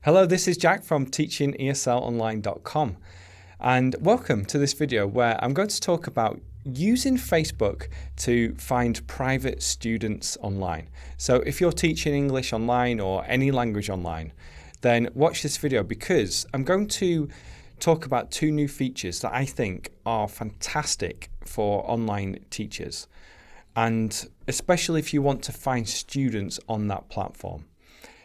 Hello, this is Jack from teachingeslonline.com, and welcome to this video where I'm going to talk about using Facebook to find private students online. So if you're teaching English online or any language online, then watch this video because I'm going to talk about two new features that I think are fantastic for online teachers, and especially if you want to find students on that platform.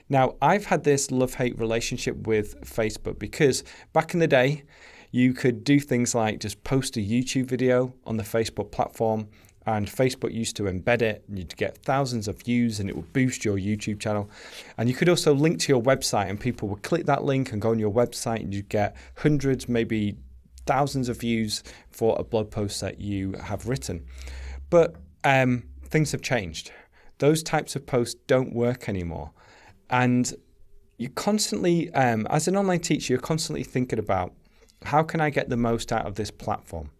Now, I've had this love-hate relationship with Facebook because back in the day, you could do things like just post a YouTube video on the Facebook platform, and Facebook used to embed it, and you'd get thousands of views and it would boost your YouTube channel. And you could also link to your website and people would click that link and go on your website and you'd get hundreds, maybe thousands of views for a blog post that you have written. But things have changed. Those types of posts don't work anymore. And you constantly, as an online teacher, you're constantly thinking about how can I get the most out of this platform?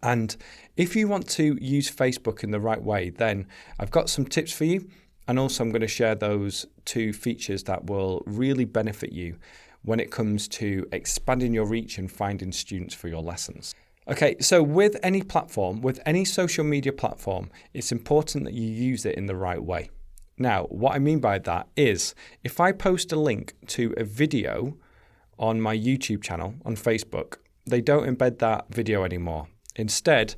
And if you want to use Facebook in the right way, then I've got some tips for you. And also I'm going to share those two features that will really benefit you when it comes to expanding your reach and finding students for your lessons. Okay, so with any platform, with any social media platform, it's important that you use it in the right way. Now, what I mean by that is if I post a link to a video on my YouTube channel on Facebook, they don't embed that video anymore. Instead,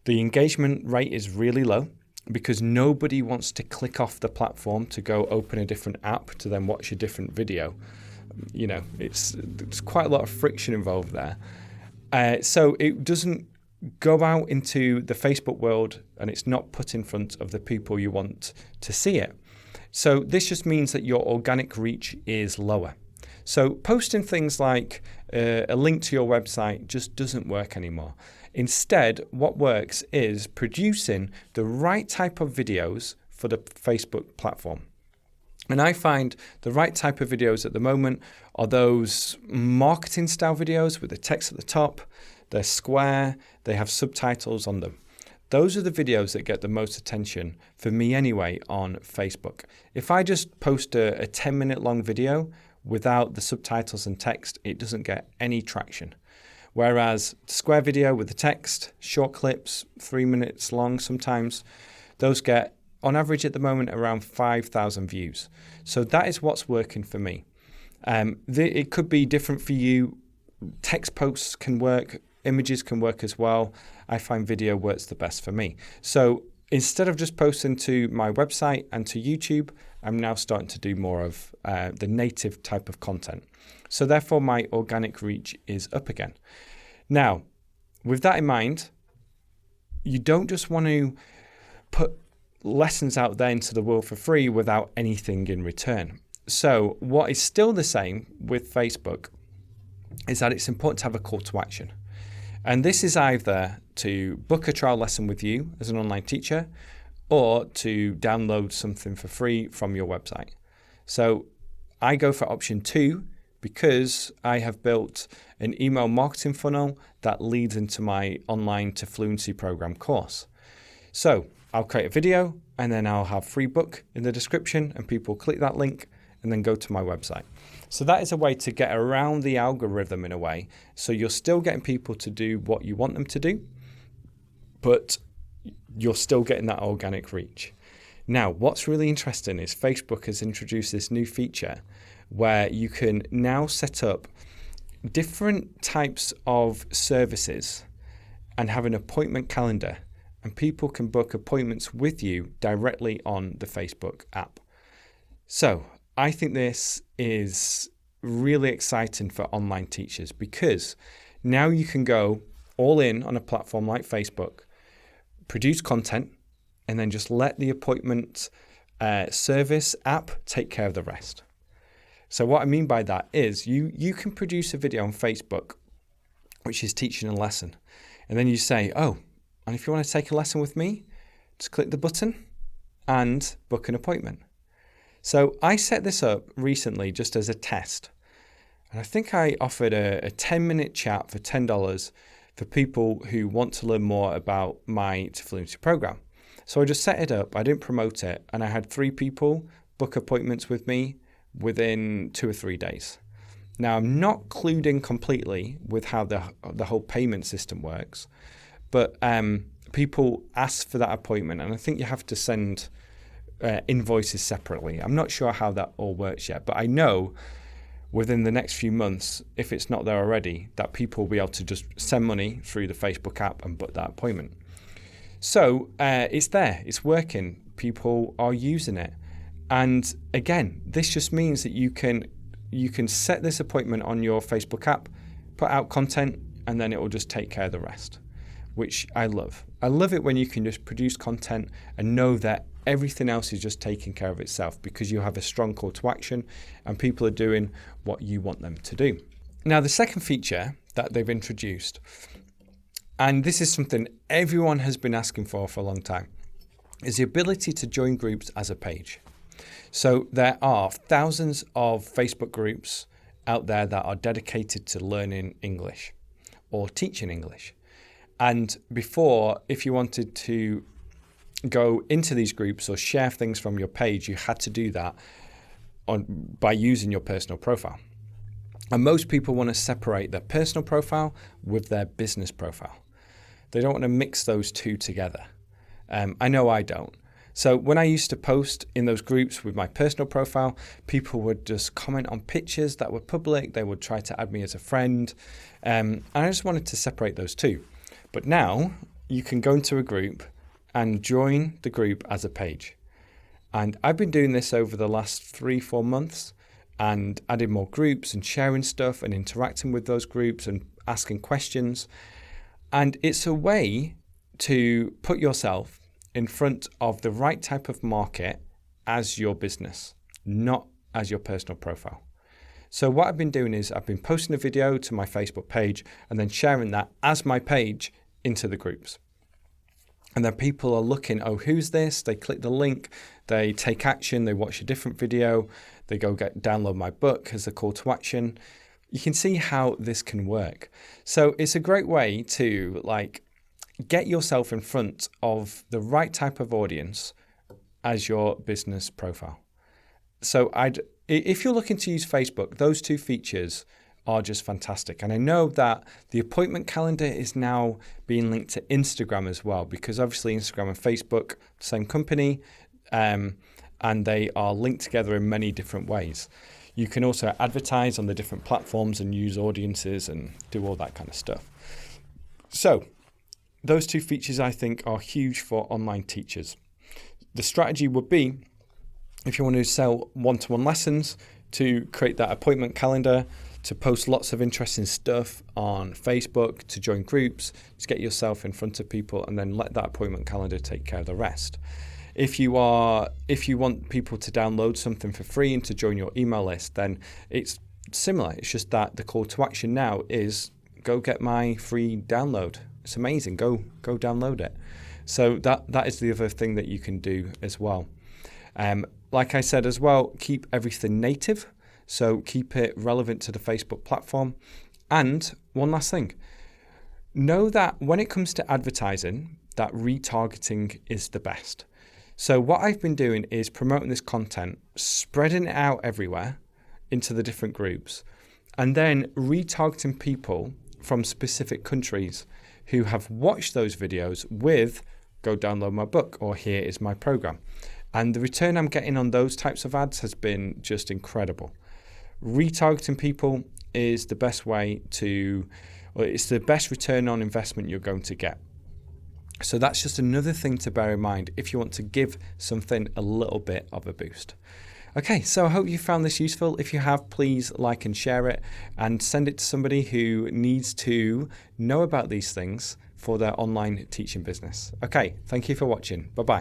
the engagement rate is really low because nobody wants to click off the platform to go open a different app to then watch a different video. You know, there's quite a lot of friction involved there. So it doesn't go out into the Facebook world and it's not put in front of the people you want to see it. So this just means that your organic reach is lower. So posting things like a link to your website just doesn't work anymore. Instead, what works is producing the right type of videos for the Facebook platform. And I find the right type of videos at the moment are those marketing style videos with the text at the top. They're square, they have subtitles on them. Those are the videos that get the most attention, for me anyway, on Facebook. If I just post a 10-minute long video without the subtitles and text, it doesn't get any traction. Whereas square video with the text, short clips, 3 minutes long sometimes, those get, on average at the moment, around 5,000 views. So that is what's working for me. It could be different for you. Text posts can work. Images can work as well. I find video works the best for me. So instead of just posting to my website and to YouTube, I'm now starting to do more of the native type of content. So therefore, my organic reach is up again. Now, with that in mind, you don't just want to put lessons out there into the world for free without anything in return. So what is still the same with Facebook is that it's important to have a call to action. And this is either to book a trial lesson with you as an online teacher or to download something for free from your website. So I go for option 2 because I have built an email marketing funnel that leads into my Online to Fluency program course. So I'll create a video and then I'll have free book in the description and people click that link and then go to my website. So that is a way to get around the algorithm in a way. So you're still getting people to do what you want them to do, but you're still getting that organic reach. Now, what's really interesting is Facebook has introduced this new feature where you can now set up different types of services and have an appointment calendar, and people can book appointments with you directly on the Facebook app. So I think this is really exciting for online teachers because now you can go all in on a platform like Facebook, produce content, and then just let the appointment service app take care of the rest. So what I mean by that is you can produce a video on Facebook, which is teaching a lesson. And then you say, oh, and if you want to take a lesson with me, just click the button and book an appointment. So I set this up recently just as a test. And I think I offered a 10-minute chat for $10 for people who want to learn more about my to Fluency program. So I just set it up, I didn't promote it, and I had 3 people book appointments with me within 2 or 3 days. Now, I'm not clued in completely with how the whole payment system works, but people ask for that appointment, and I think you have to send invoices separately. I'm not sure how that all works yet, but I know within the next few months, if it's not there already, that people will be able to just send money through the Facebook app and book that appointment. So it's there, it's working, people are using it. And again, this just means that you can set this appointment on your Facebook app, put out content, and then it will just take care of the rest, which I love. I love it when you can just produce content and know that everything else is just taking care of itself because you have a strong call to action and people are doing what you want them to do. Now, the second feature that they've introduced, and this is something everyone has been asking for a long time, is the ability to join groups as a page. So there are thousands of Facebook groups out there that are dedicated to learning English or teaching English. And before, if you wanted to go into these groups or share things from your page, you had to do that by using your personal profile. And most people want to separate their personal profile with their business profile. They don't want to mix those two together. I know I don't. So when I used to post in those groups with my personal profile, people would just comment on pictures that were public. They would try to add me as a friend. And I just wanted to separate those two. But now you can go into a group and join the group as a page. And I've been doing this over the last 3-4 months and adding more groups and sharing stuff and interacting with those groups and asking questions. And it's a way to put yourself in front of the right type of market as your business, not as your personal profile. So what I've been doing is I've been posting a video to my Facebook page and then sharing that as my page into the groups. And then people are looking, oh, who's this? They click the link, they take action, they watch a different video, they go download my book as a call to action. You can see how this can work. So it's a great way to get yourself in front of the right type of audience as your business profile. So if you're looking to use Facebook, those two features are just fantastic. And I know that the appointment calendar is now being linked to Instagram as well, because obviously Instagram and Facebook, same company, and they are linked together in many different ways. You can also advertise on the different platforms and use audiences and do all that kind of stuff. So those two features I think are huge for online teachers. The strategy would be, if you want to sell one-to-one lessons, to create that appointment calendar, to post lots of interesting stuff on Facebook, to join groups, to get yourself in front of people, and then let that appointment calendar take care of the rest. If you want people to download something for free and to join your email list, then it's similar. It's just that the call to action now is go get my free download. It's amazing. Go download it. So that is the other thing that you can do as well. Like I said as well, keep everything native. So keep it relevant to the Facebook platform. And one last thing, know that when it comes to advertising, that retargeting is the best. So what I've been doing is promoting this content, spreading it out everywhere into the different groups, and then retargeting people from specific countries who have watched those videos with go download my book or here is my program. And the return I'm getting on those types of ads has been just incredible. Retargeting people is the best way it's the best return on investment you're going to get. So that's just another thing to bear in mind if you want to give something a little bit of a boost. Okay, so I hope you found this useful. If you have, please like and share it and send it to somebody who needs to know about these things for their online teaching business. Okay, thank you for watching. Bye-bye.